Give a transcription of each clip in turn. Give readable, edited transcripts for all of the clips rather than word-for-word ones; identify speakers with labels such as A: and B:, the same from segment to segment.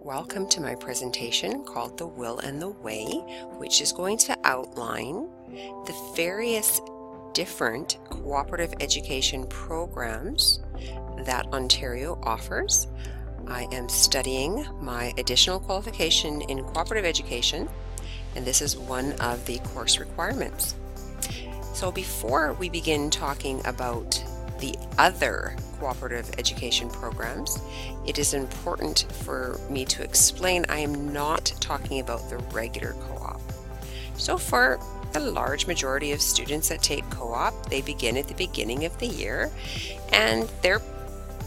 A: Welcome to my presentation called The Will and the Way, which is going to outline the various different cooperative education programs that Ontario offers. I am studying my additional qualification in cooperative education, and this is one of the course requirements. So before we begin talking about the other cooperative education programs, it is important for me to explain I am not talking about the regular co-op. So for the large majority of students that take co-op, they begin at the beginning of the year, and their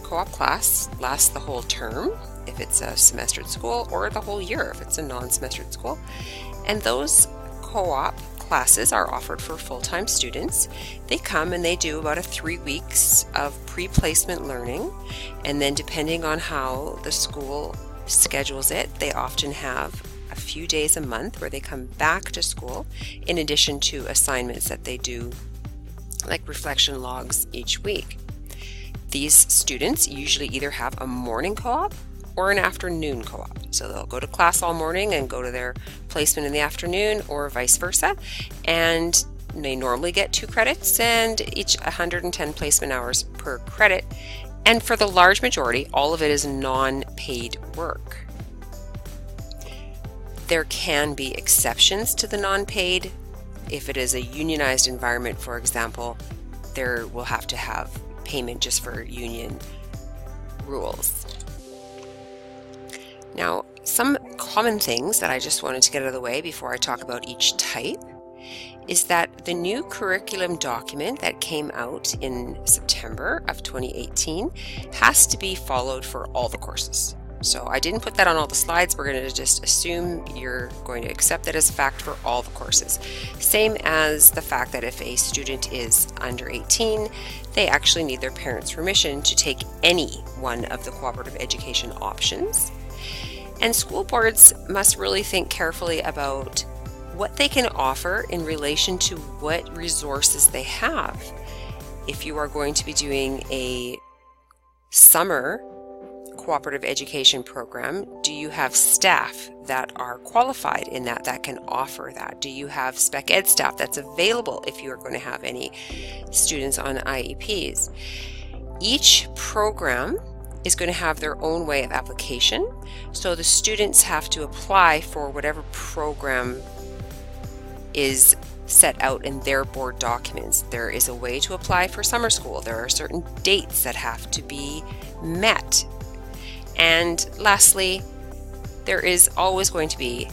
A: co-op class lasts the whole term if it's a semester at school, or the whole year if it's a non-semester at school. And those co-op classes are offered for full-time students. They come and they do about 3 weeks of pre-placement learning, and then depending on how the school schedules it, they often have a few days a month where they come back to school in addition to assignments that they do, like reflection logs each week. These students usually either have a morning co-op or an afternoon co-op. So they'll go to class all morning and go to their placement in the afternoon, or vice versa. And they normally get 2 credits and each 110 placement hours per credit. And for the large majority, all of it is non-paid work. There can be exceptions to the non-paid. If it is a unionized environment, for example, there will have to have payment just for union rules. Now, some common things that I just wanted to get out of the way before I talk about each type is that the new curriculum document that came out in September of 2018 has to be followed for all the courses. So I didn't put that on all the slides. We're going to just assume you're going to accept that as a fact for all the courses. Same as the fact that if a student is under 18, they actually need their parents' permission to take any one of the cooperative education options. And school boards must really think carefully about what they can offer in relation to what resources they have. If you are going to be doing a summer cooperative education program, do you have staff that are qualified in that can offer that? Do you have spec ed staff that's available if you are going to have any students on IEPs? Each program is going to have their own way of application, so the students have to apply for whatever program is set out in their board documents. There is a way to apply for summer school. There are certain dates that have to be met. And lastly, there is always going to be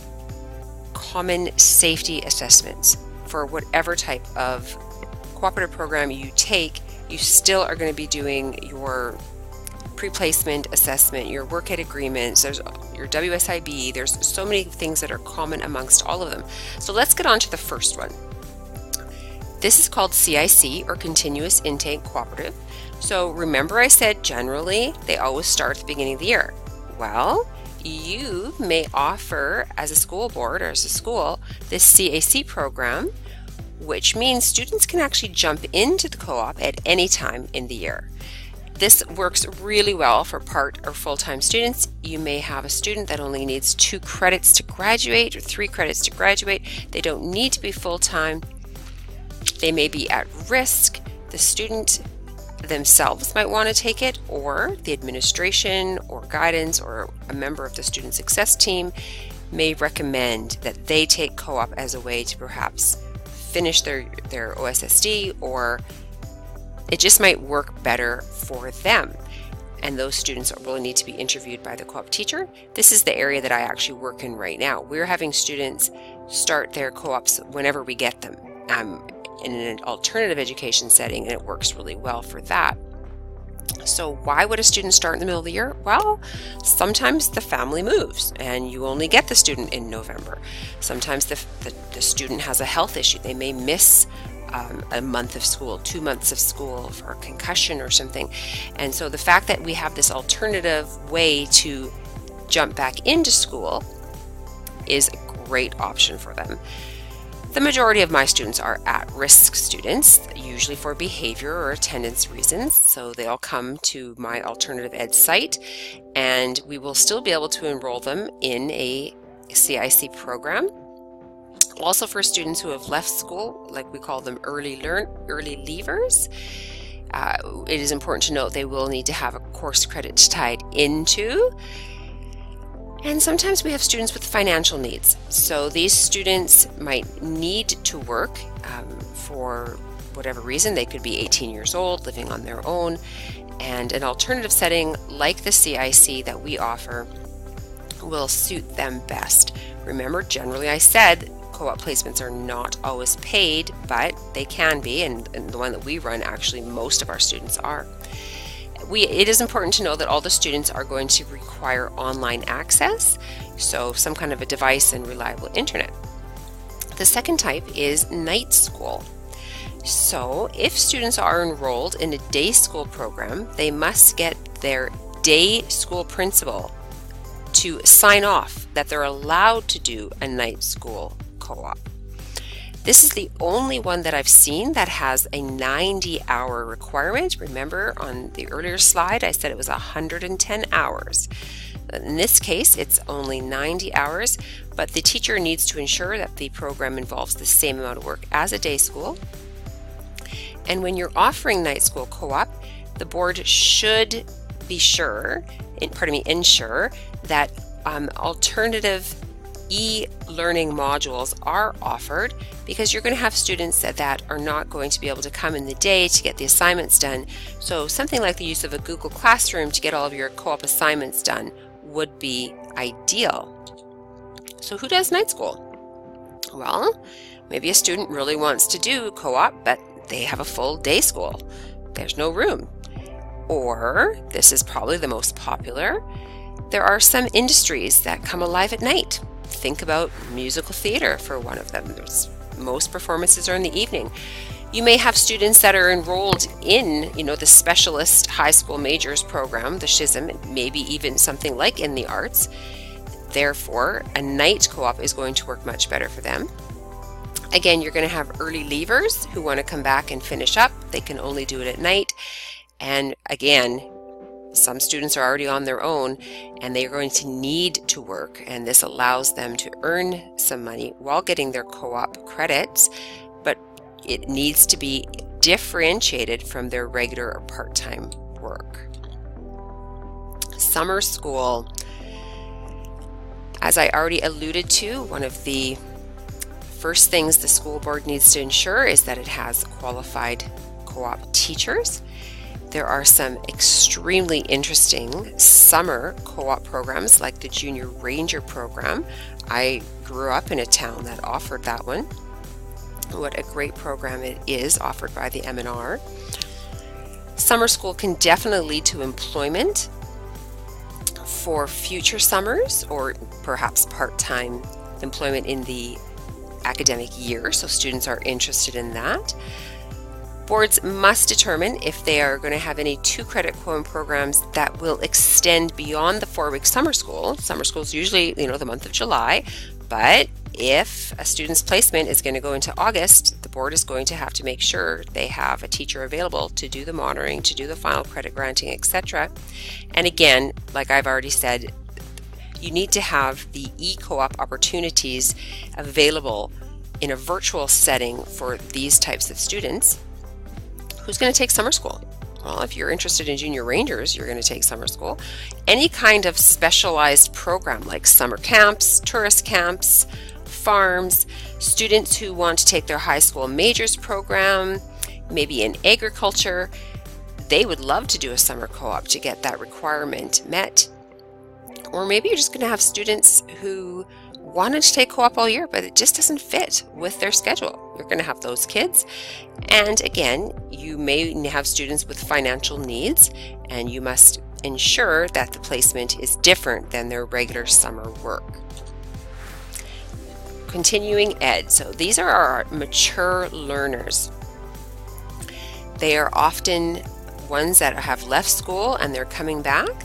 A: common safety assessments for whatever type of cooperative program you take. You still are going to be doing your pre-placement assessment, your work ed agreements, there's your WSIB, there's so many things that are common amongst all of them. So let's get on to the first one. This is called CIC, or Continuous Intake Cooperative. So remember I said generally they always start at the beginning of the year. Well, you may offer as a school board or as a school this CAC program, which means students can actually jump into the co-op at any time in the year. This works really well for part or full-time students. You may have a student that only needs 2 credits to graduate or 3 credits to graduate. They don't need to be full-time. They may be at risk. The student themselves might want to take it, or the administration or guidance or a member of the student success team may recommend that they take co-op as a way to perhaps finish their OSSD, or it just might work better for them. And those students will need to be interviewed by the co-op teacher. This is the area that I actually work in right now. We're having students start their co-ops whenever we get them in an alternative education setting, and it works really well for that. So why would a student start in the middle of the year? Well, sometimes the family moves and you only get the student in November. Sometimes the student has a health issue. They may miss a month of school, 2 months of school for a concussion or something. And so the fact that we have this alternative way to jump back into school is a great option for them. The majority of my students are at-risk students, usually for behavior or attendance reasons, so they all come to my alternative ed site, and we will still be able to enroll them in a CIC program. Also for students who have left school, like we call them early leavers, it is important to note they will need to have a course credit tied into. And sometimes we have students with financial needs. So these students might need to work for whatever reason. They could be 18 years old, living on their own, and an alternative setting like the CIC that we offer will suit them best. Remember, generally I said co-op placements are not always paid, but they can be, and the one that we run, actually most of our students are. It is important to know that all the students are going to require online access, so some kind of a device and reliable internet. The second type is night school. So if students are enrolled in a day school program, they must get their day school principal to sign off that they're allowed to do a night school co-op. This is the only one that I've seen that has a 90-hour requirement. Remember on the earlier slide I said it was 110 hours. In this case it's only 90 hours, but the teacher needs to ensure that the program involves the same amount of work as a day school. And when you're offering night school co-op, the board should ensure that alternative e-learning modules are offered, because you're going to have students that are not going to be able to come in the day to get the assignments done. So something like the use of a Google Classroom to get all of your co-op assignments done would be ideal. So who does night school? Well, maybe a student really wants to do co-op, but they have a full day school. There's no room. Or, this is probably the most popular, there are some industries that come alive at night. Think about musical theater for one of them. Most performances are in the evening. You may have students that are enrolled in, the specialist high school majors program, the SHISM, maybe even something like in the arts. Therefore, a night co-op is going to work much better for them. Again, you're going to have early leavers who want to come back and finish up. They can only do it at night. And again, some students are already on their own and they are going to need to work, and this allows them to earn some money while getting their co-op credits, but it needs to be differentiated from their regular or part-time work. Summer school. As I already alluded to, one of the first things the school board needs to ensure is that it has qualified co-op teachers. There are some extremely interesting summer co-op programs like the Junior Ranger program. I grew up in a town that offered that one. What a great program it is, offered by the M&R. Summer school can definitely lead to employment for future summers, or perhaps part-time employment in the academic year, so students are interested in that. Boards must determine if they are going to have any 2-credit QM programs that will extend beyond the 4-week summer school. Summer school is usually, the month of July, but if a student's placement is going to go into August, the board is going to have to make sure they have a teacher available to do the monitoring, to do the final credit granting, etc. And again, like I've already said, you need to have the e-co-op opportunities available in a virtual setting for these types of students. Who's going to take summer school? Well, if you're interested in Junior Rangers, you're going to take summer school. Any kind of specialized program like summer camps, tourist camps, farms, students who want to take their high school majors program, maybe in agriculture, they would love to do a summer co-op to get that requirement met. Or maybe you're just going to have students who wanted to take co-op all year, but it just doesn't fit with their schedule. You're going to have those kids. And again, you may have students with financial needs, and you must ensure that the placement is different than their regular summer work. Continuing ed. So these are our mature learners. They are often ones that have left school and they're coming back.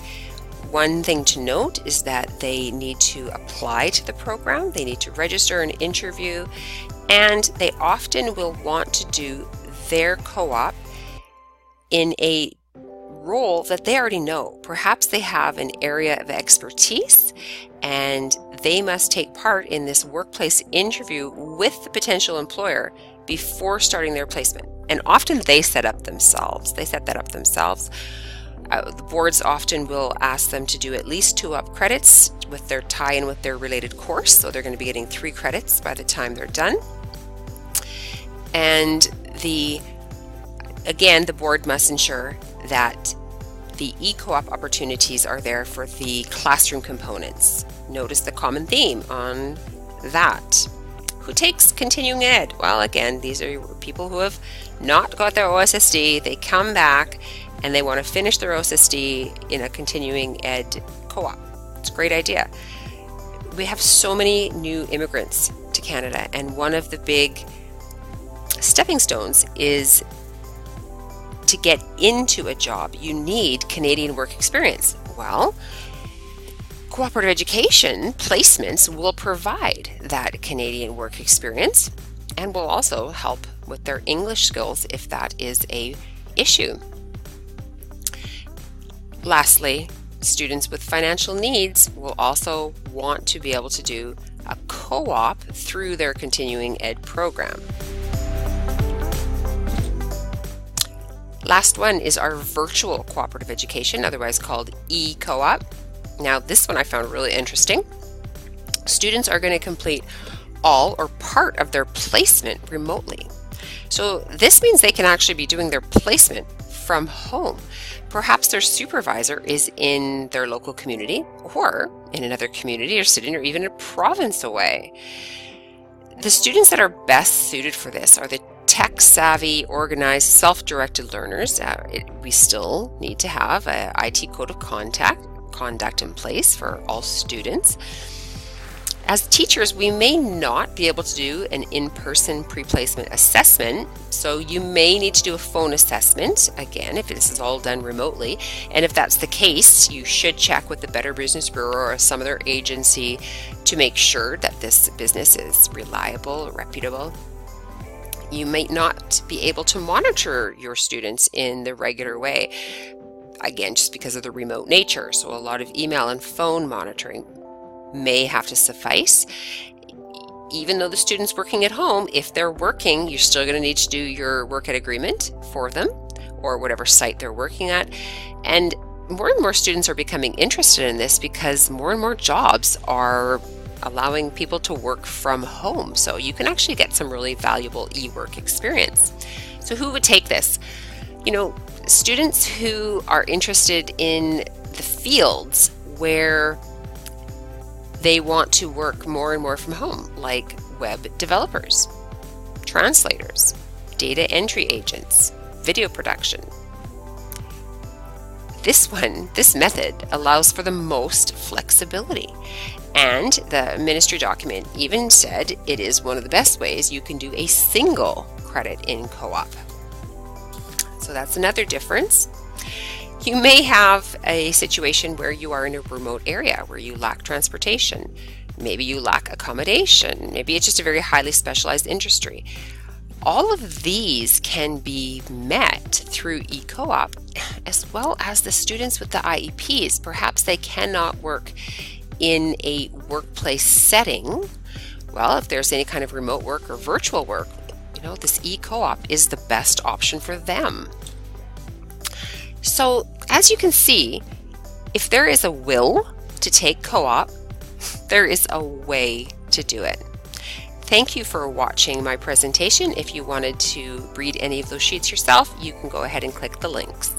A: One thing to note is that they need to apply to the program, they need to register an interview, And they often will want to do their co-op in a role that they already know. Perhaps they have an area of expertise and they must take part in this workplace interview with the potential employer before starting their placement. And often they set that up themselves. The boards often will ask them to do at least 2-up credits with their tie-in with their related course. So they're going to be getting 3 credits by the time they're done. And again, the board must ensure that the e-co-op opportunities are there for the classroom components. Notice the common theme on that. Who takes continuing ed? Well, again, these are people who have not got their OSSD. They come back and they want to finish their OSSD in a continuing ed co-op. It's a great idea. We have so many new immigrants to Canada, and one of the big stepping stones is to get into a job. You need Canadian work experience. Well, cooperative education placements will provide that Canadian work experience and will also help with their English skills if that is a issue. Lastly, students with financial needs will also want to be able to do a co-op through their continuing ed program. Last one is our virtual cooperative education, otherwise called e-co-op. Now, this one I found really interesting. Students are going to complete all or part of their placement remotely. So this means they can actually be doing their placement from home. Perhaps their supervisor is in their local community or in another community or city or even a province away. The students that are best suited for this are the tech-savvy, organized, self-directed learners. We still need to have an IT code of conduct in place for all students. As teachers, we may not be able to do an in-person pre-placement assessment, so you may need to do a phone assessment, again, if this is all done remotely. And if that's the case, you should check with the Better Business Bureau or some other agency to make sure that this business is reliable, reputable. You might not be able to monitor your students in the regular way, again, just because of the remote nature. So a lot of email and phone monitoring may have to suffice. Even though the student's working at home, if they're working, you're still going to need to do your work at agreement for them or whatever site they're working at. And more students are becoming interested in this because more and more jobs are allowing people to work from home. So you can actually get some really valuable e-work experience. So who would take this? Students who are interested in the fields where they want to work more and more from home, like web developers, translators, data entry agents, video production. This method allows for the most flexibility. And the ministry document even said it is one of the best ways you can do a single credit in co-op. So that's another difference. You may have a situation where you are in a remote area where you lack transportation. Maybe you lack accommodation. Maybe it's just a very highly specialized industry. All of these can be met through e-co-op, as well as the students with the IEPs. Perhaps they cannot work in a workplace setting. Well, if there's any kind of remote work or virtual work, this e-co-op is the best option for them. So as you can see, if there is a will to take co-op, there is a way to do it. Thank you for watching my presentation. If you wanted to read any of those sheets yourself, you can go ahead and click the links.